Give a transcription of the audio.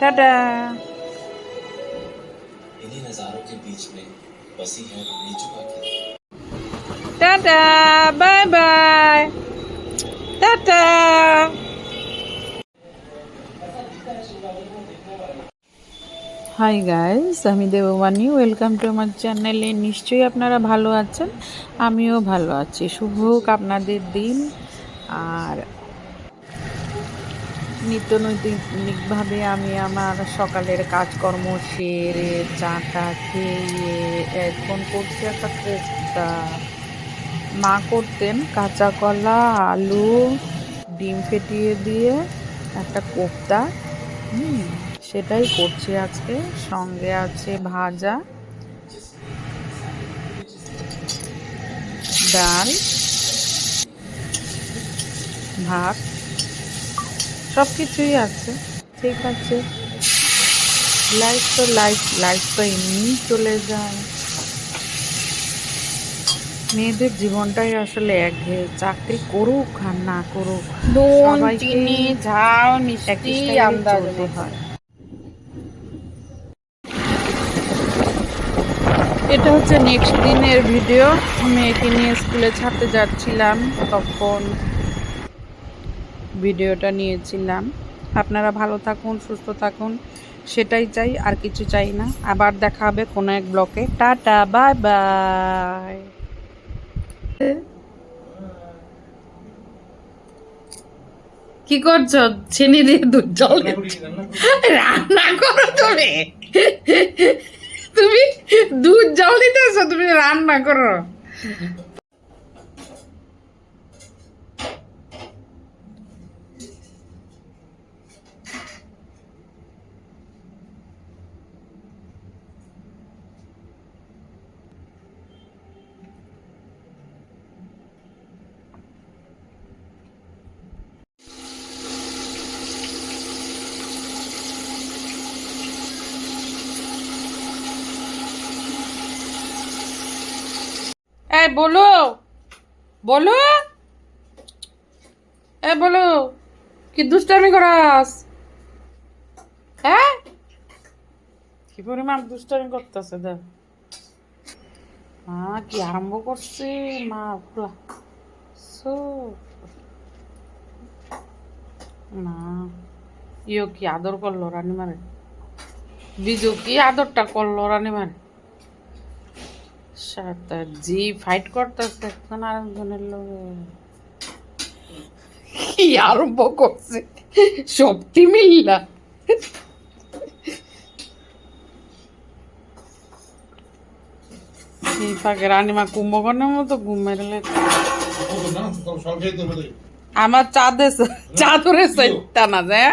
Tata. इन्हीं नजारों के बीच में बसी है नीचू का खेत। Tata, bye bye, tata. Hi guys, আমি দেববাণী। ওয়েলকাম টু আমার চ্যানেলে। নিশ্চয়ই আপনারা ভালো আছেন, আমিও ভালো আছি। শুভ হোক আপনাদের দিন। আর নিত্যনৈতিকভাবে আমি আমার সকালের কাজকর্ম সেরে চাটা খেয়ে এখন করছি একটা কোফতা। মা করতেন কাঁচা কলা, আলু, ডিম ফেটিয়ে দিয়ে একটা কোফতা। সেটাই করছি আজকে। সঙ্গে আছে ভাজা, ডাল, ভাত, সব কিছুই আছে। ঠিক আছে, লাইফ তো এমনিই চলে যায়। মেয়েদের জীবনটাই আসলে একঘেয়ে। চাকরি করুক আর না করুক, নুন, সবাইকে চিনি, ঝাল, মিষ্টি একই স্টাইলে আন্দাজ চলতে মতো। হয়। এটা হচ্ছে নেক্সট দিনের ভিডিও। মেয়েকে নিয়ে স্কুলে ছাড়তে যাচ্ছিলাম, তখন ভিডিওটা নিয়েছিলাম। আপনারা ভালো থাকুন, সুস্থ থাকুন, সেটাই চাই, আর কিছু চাই না। আবার দেখা হবে কোনো এক ব্লকে। Tata, bye bye. কি করছো? চিনি দিয়ে দুধ জল রান্না করো তুমি? তুমি দুধ জল দিতেছো, তুমি রান্না করো? এই বলো, বলো, বলো, কি দুষ্টামি করাস? হ্যাঁ, কি পরিমাণ দুষ্টামি করতেছে দেখ। কি আরম্ভ করছে মা ফুলা। না, ইও কি আদর করলো রানী মারে? বিজু কি আদরটা করলো রানী মারে? জি ফাইট করতেছে এখন আরেকজনের লোকে। কি আরম্ভ করছে সবটি মিল্লা। এই ফাঁকে রানীমা কুম্ভকর্ণের মতো ঘুম মেরে আমার চাঁদে চাদরে টানা যায়।